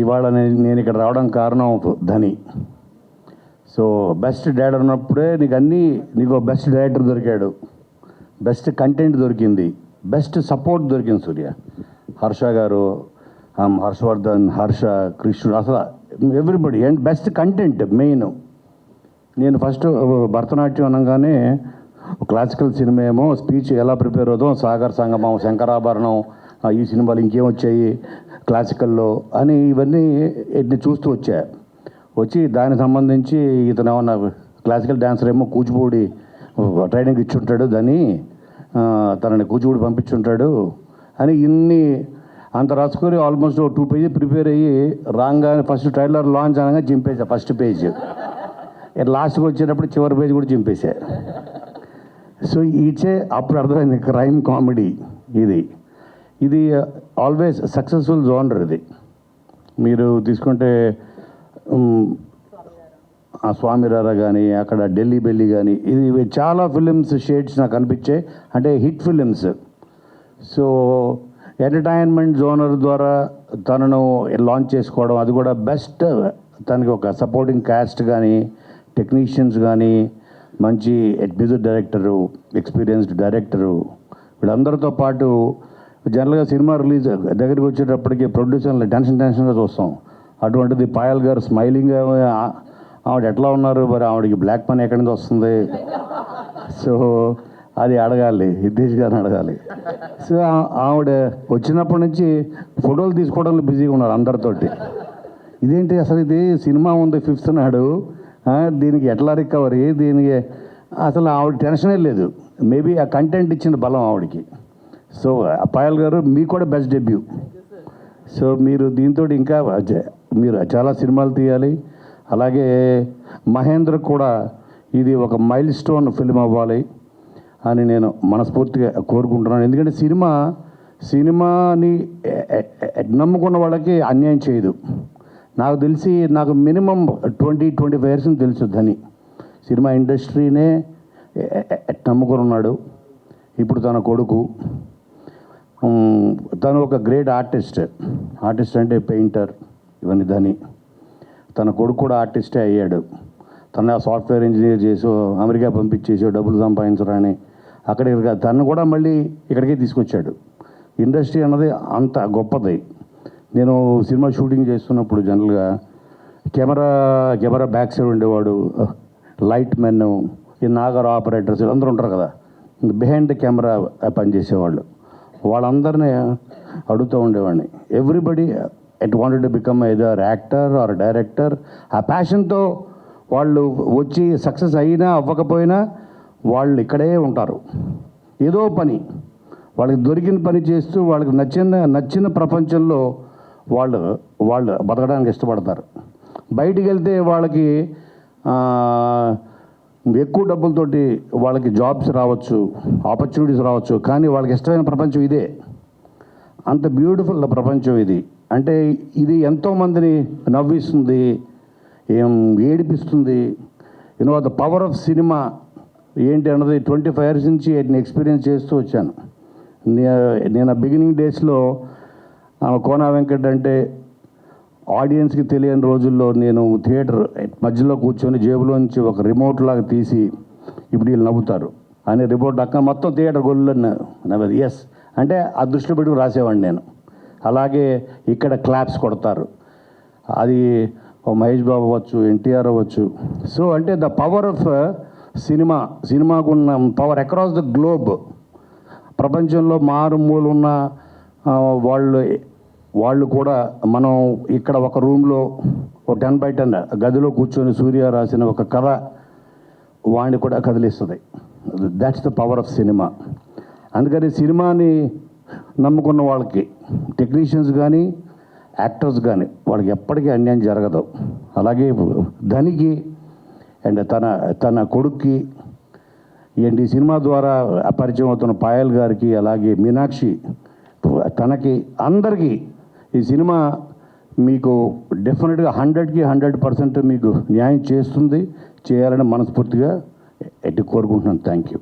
ఇవాళ నేను ఇక్కడ రావడం కారణం ధని. సో బెస్ట్ డైరెక్టర్ ఉన్నప్పుడే నీకు బెస్ట్ డైరెక్టర్ దొరికాడు, బెస్ట్ కంటెంట్ దొరికింది, బెస్ట్ సపోర్ట్ దొరికింది. సూర్య, హర్ష గారు, హర్షవర్ధన్, హర్ష, కృష్ణుడు, అసలు everybody. And best content main. నేను ఫస్ట్ భరతనాట్యం అనగానే క్లాసికల్ సినిమా ఏమో స్పీచ్ ఎలా ప్రిపేర్ అవుతాం, సాగర్ సంగమం, శంకరాభరణం, ఈ సినిమాలు ఇంకేం వచ్చాయి క్లాసికల్లో అని ఇవన్నీ చూస్తూ వచ్చి దానికి సంబంధించి ఇతను ఏమన్నా క్లాసికల్ డాన్సర్ ఏమో కూచిపూడి ట్రైనింగ్ ఇచ్చుంటాడు, దాన్ని తనని కూచిపూడి పంపించుంటాడు అని అంత రాసుకొని ఆల్మోస్ట్ 2 పేజీ ప్రిపేర్ అయ్యి రాగానే ఫస్ట్ ట్రైలర్ లాంచ్ అనగా చింపేసా ఫస్ట్ పేజ్. లాస్ట్కి వచ్చేటప్పుడు చివరి పేజ్ కూడా చింపేశా. సో అప్పుడు అర్థమైంది క్రైమ్ కామెడీ ఇది ఆల్వేస్ సక్సెస్ఫుల్ జోనర్. ఇది మీరు తీసుకుంటే స్వామిరారా కానీ, అక్కడ ఢిల్లీ బెల్లి కానీ, ఇది చాలా ఫిలిమ్స్ షేడ్స్ నాకు అనిపించాయి, అంటే hit films. So entertainment genre ద్వారా తనను లాంచ్ చేసుకోవడం, అది కూడా బెస్ట్. తనకి ఒక సపోర్టింగ్ క్యాస్ట్ కానీ, టెక్నీషియన్స్ కానీ, మంచి మ్యూజిక్ డైరెక్టరు, ఎక్స్పీరియన్స్డ్ డైరెక్టరు, వీళ్ళందరితో పాటు జనరల్గా సినిమా రిలీజ్ దగ్గరికి వచ్చేటప్పటికి ప్రొడ్యూసర్లు టెన్షన్గా చూస్తాం. అటువంటిది పాయల్ గారు స్మైలింగ్, ఆవిడ ఎట్లా ఉన్నారు, మరి ఆవిడకి బ్లాక్ మనీ ఎక్కడి నుంచి వస్తుంది? సో అది అడగాలి, హితేష్ గారిని అడగాలి. సో ఆవిడ వచ్చినప్పటి నుంచి ఫోటోలు తీసుకోవడంలో బిజీగా ఉన్నారు అందరితోటి. ఇదేంటి అసలు, ఇది సినిమా ఉంది 5th నాడు, దీనికి ఎట్లా రికవరీ, దీనికి అసలు ఆవిడ టెన్షనే లేదు. మేబీ ఆ కంటెంట్ ఇచ్చిన బలం ఆవిడకి. సో పాయల్ గారు, మీకు కూడా బెస్ట్ డెబ్యూ. సో మీరు దీంతో ఇంకా మీరు చాలా సినిమాలు తీయాలి. అలాగే మహేంద్ర కూడా ఇది ఒక మైల్ స్టోన్ ఫిల్మ్ అవ్వాలి అని నేను మనస్ఫూర్తిగా కోరుకుంటున్నాను. ఎందుకంటే సినిమాని నమ్ముకున్న వాళ్ళకి అన్యాయం చేయదు. నాకు తెలిసి మినిమం 20-25 years తెలుసు ధని. సినిమా ఇండస్ట్రీనే నమ్ముకొని ఉన్నాడు. ఇప్పుడు తన కొడుకు, తను ఒక గ్రేట్ ఆర్టిస్ట్ అంటే పెయింటర్, ఇవన్నీ ధని. తన కొడుకు కూడా ఆర్టిస్టే అయ్యాడు. తన సాఫ్ట్వేర్ ఇంజనీర్ చేసి అమెరికా పంపించేసి డబ్బులు సంపాదించరని అక్కడికి తను కూడా మళ్ళీ ఇక్కడికే తీసుకొచ్చాడు. ఇండస్ట్రీ అన్నది అంత గొప్పది. నేను సినిమా షూటింగ్ చేస్తున్నప్పుడు జనరల్గా కెమెరా బ్యాక్ సైడ్ ఉండేవాడు, లైట్ మెన్, ఈ నాగర్ ఆపరేటర్స్ అందరూ ఉంటారు కదా, బిహైండ్ ద కెమెరా పనిచేసేవాళ్ళు. వాళ్ళందరినీ అడుగుతూ ఉండేవాడిని. Everybody wanted to become either actor are director. ఆ ప్యాషన్తో వాళ్ళు వచ్చి సక్సెస్ అయినా అవ్వకపోయినా వాళ్ళు ఇక్కడే ఉంటారు. ఏదో పని వాళ్ళకి దొరికిన పని చేస్తూ వాళ్ళకి నచ్చిన ప్రపంచంలో వాళ్ళు బతకడానికి ఇష్టపడతారు. బయటికి వెళ్తే వాళ్ళకి ఎక్కువ డబ్బులతోటి వాళ్ళకి జాబ్స్ రావచ్చు, ఆపర్చునిటీస్ రావచ్చు, కానీ వాళ్ళకి ఇష్టమైన ప్రపంచం ఇదే. అంత బ్యూటిఫుల్ ప్రపంచం ఇది. అంటే ఇది ఎంతోమందిని నవ్విస్తుంది, ఏడిపిస్తుంది. ద పవర్ ఆఫ్ సినిమా ఏంటి అన్నది 25 years నుంచి ఎక్స్పీరియన్స్ చేస్తూ వచ్చాను. నేను బిగినింగ్ డేస్లో కోనా వెంకట్ అంటే ఆడియన్స్కి తెలియని రోజుల్లో నేను థియేటర్ మధ్యలో కూర్చొని జేబులోంచి ఒక రిమోట్ లాగా తీసి, ఇప్పుడు వీళ్ళు నవ్వుతారు అని రిమోట్ అక్కడ మొత్తం థియేటర్ గొల్లు నవ్వదు. ఎస్ అంటే ఆ దృష్టిలో పెట్టుకుని రాసేవాడిని నేను. అలాగే ఇక్కడ క్లాప్స్ కొడతారు, అది మహేష్ బాబు అవ్వచ్చు, ఎన్టీఆర్ అవ్వచ్చు. సో అంటే ద పవర్ ఆఫ్ సినిమాకున్న పవర్ అక్రాస్ ద గ్లోబ్, ప్రపంచంలో మారుమూలు ఉన్న వాళ్ళు కూడా మనం ఇక్కడ ఒక రూమ్లో ఒక 10x10 గదిలో కూర్చొని సూర్య రాసిన ఒక కథ వాడిని కూడా కదిలిస్తుంది. That's the power of cinema. అందుకని సినిమాని నమ్ముకున్న వాళ్ళకి, టెక్నీషియన్స్ కానీ, యాక్టర్స్ కానీ, వాళ్ళకి ఎప్పటికీ అన్యాయం జరగదు. అలాగే ధనికి అండ్ తన కొడుక్కి ఏంటి సినిమా ద్వారా పరిచయం అవుతున్న పాయల్ గారికి, అలాగే మీనాక్షి, తనకి, అందరికీ ఈ సినిమా మీకు డెఫినెట్గా 100కి 100% మీకు న్యాయం చేయాలని మనస్ఫూర్తిగా కోరుకుంటున్నాను. Thank you.